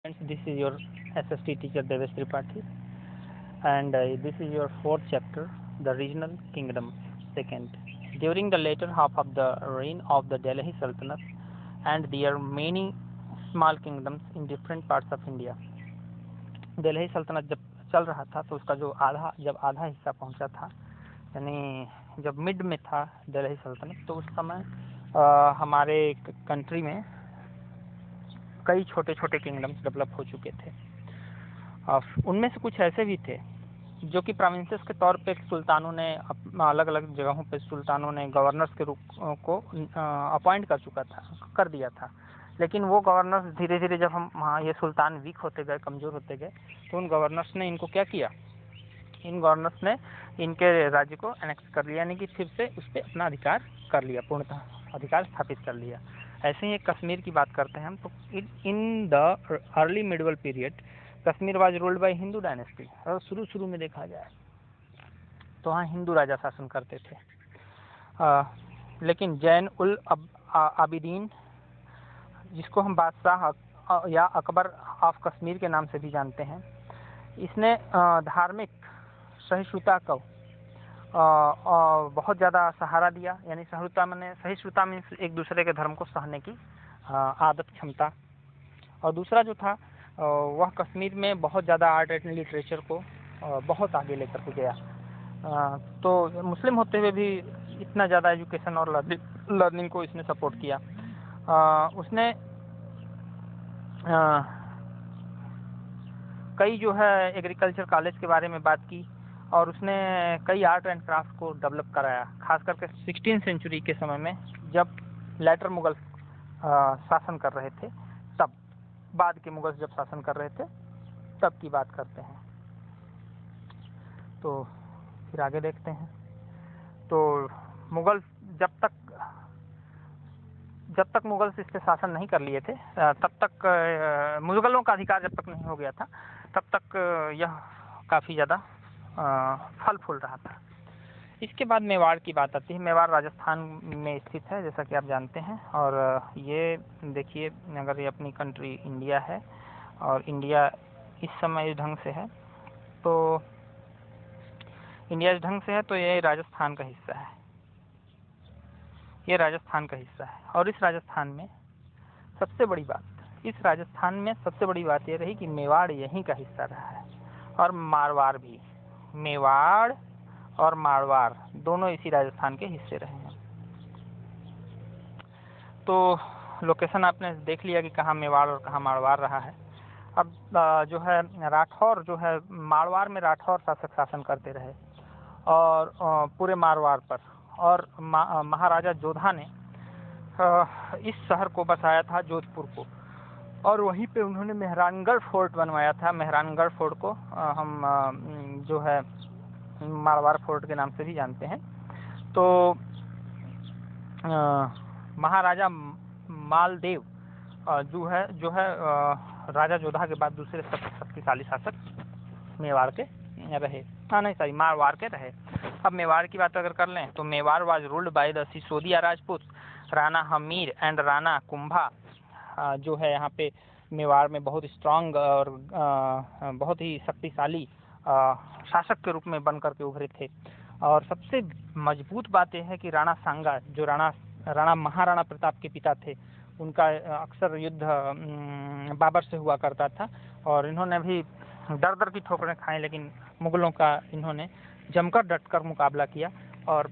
This is your SST teacher Devesh Tripathi, and this is your fourth chapter, the regional kingdoms. Second, during the later half of the reign of the Delhi Sultanate, and there are many small kingdoms in different parts of India. Delhi सल्तनत जब चल रहा था तो उसका जो आधा हिस्सा पहुंचा था, यानी जब मिड में था दिल्ली सल्तनत, तो उस समय हमारे कंट्री में कई छोटे छोटे किंगडम्स डेवलप हो चुके थे। उनमें से कुछ ऐसे भी थे जो कि प्रोविंसेस के तौर पे सुल्तानों ने अलग अलग जगहों पे सुल्तानों ने गवर्नर्स के रूप को अपॉइंट कर दिया था। लेकिन वो गवर्नर्स धीरे धीरे जब ये सुल्तान वीक होते गए, कमज़ोर होते गए, तो उन गवर्नर्स ने इनको क्या किया, इन गवर्नर्स ने इनके राज्य को एनेक्स कर लिया, यानी कि फिर से उस पर अपना अधिकार कर लिया, पूर्णतः अधिकार स्थापित कर लिया। ऐसे ही एक कश्मीर की बात करते हैं हम, तो in the early medieval period Kashmir was ruled bye Hindu dynasty. और शुरू में देखा जाए तो वहाँ हिंदू राजा शासन करते थे, लेकिन जैन उल आबिदीन, जिसको हम बादशाह या अकबर ऑफ कश्मीर के नाम से भी जानते हैं, इसने धार्मिक सहिष्णुता को बहुत ज़्यादा सहारा दिया। यानी सहिष्णुता मीन्स एक दूसरे के धर्म को सहने की आदत, क्षमता। और दूसरा जो था वह कश्मीर में बहुत ज़्यादा आर्ट एंड लिटरेचर को बहुत आगे लेकर के गया। तो मुस्लिम होते हुए भी इतना ज़्यादा एजुकेशन और लर्निंग को इसने सपोर्ट किया। उसने कई जो है एग्रीकल्चर कॉलेज के बारे में बात की, और उसने कई आर्ट एंड क्राफ्ट को डेवलप कराया, खास करके 16वीं सेंचुरी के समय में, जब लेटर मुगल शासन कर रहे थे, तब बाद के मुगल जब शासन कर रहे थे तब की बात करते हैं। तो फिर आगे देखते हैं। तो मुगल जब तक मुगल्स इस पे शासन नहीं कर लिए थे, तब तक मुगलों का अधिकार जब तक नहीं हो गया था, तब तक यह काफ़ी ज़्यादा फल फूल रहा था। इसके बाद मेवाड़ की बात आती है। मेवाड़ राजस्थान में स्थित है, जैसा कि आप जानते हैं। और ये देखिए, अगर ये अपनी कंट्री इंडिया है और इंडिया इस समय इस ढंग से है, तो इंडिया इस ढंग से है, तो ये राजस्थान का हिस्सा है, ये राजस्थान का हिस्सा है। और इस राजस्थान में सबसे बड़ी बात ये रही कि मेवाड़ यहीं का हिस्सा रहा है, और मारवाड़ भी, मेवाड़ और मारवाड़ दोनों इसी राजस्थान के हिस्से रहे हैं। तो लोकेशन आपने देख लिया कि कहाँ मेवाड़ और कहाँ मारवाड़ रहा है। अब जो है राठौर, जो है मारवाड़ में राठौर शासक शासन करते रहे, और पूरे मारवाड़ पर। और महाराजा जोधा ने इस शहर को बसाया था, जोधपुर को, और वहीं पे उन्होंने मेहरानगढ़ फोर्ट बनवाया था। मेहरानगढ़ फोर्ट को हम जो है मारवाड़ फोर्ट के नाम से भी जानते हैं। तो महाराजा मालदेव जो है राजा जोधा के बाद दूसरे सबसे शक्तिशाली शासक मेवाड़ के रहे, मारवाड़ के रहे। अब मेवाड़ की बात अगर कर लें तो Mewar was ruled by the Sisodia Rajput, Rana Hammir and Rana Kumbha, जो है यहाँ पे मेवाड़ में बहुत स्ट्रांग और बहुत ही शक्तिशाली शासक के रूप में बन करके उभरे थे। और सबसे मजबूत बात यह है कि राणा सांगा, जो महाराणा प्रताप के पिता थे, उनका अक्सर युद्ध बाबर से हुआ करता था, और इन्होंने भी दर की ठोकरें खाएं, लेकिन मुगलों का इन्होंने जमकर डटकर मुकाबला किया, और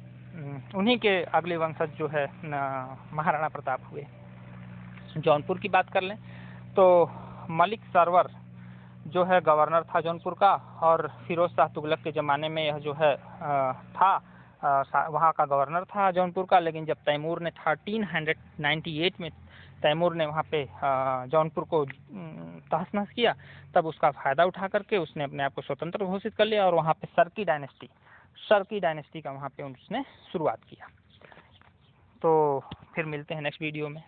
उन्हीं के अगले वंशज जो है महाराणा प्रताप हुए। जौनपुर की बात कर लें तो मलिक सरवर जो है गवर्नर था जौनपुर का, और फिरोज शाह तुगलक के ज़माने में यह जो है वहाँ का गवर्नर था जौनपुर का। लेकिन जब तैमूर ने 1398 में तैमूर ने वहाँ पे जौनपुर को तहस नहस किया, तब उसका फ़ायदा उठा करके उसने अपने आप को स्वतंत्र घोषित कर लिया, और वहाँ पे सरकी डायनेस्टी का वहाँ पे उसने शुरुआत किया। तो फिर मिलते हैं नेक्स्ट वीडियो में।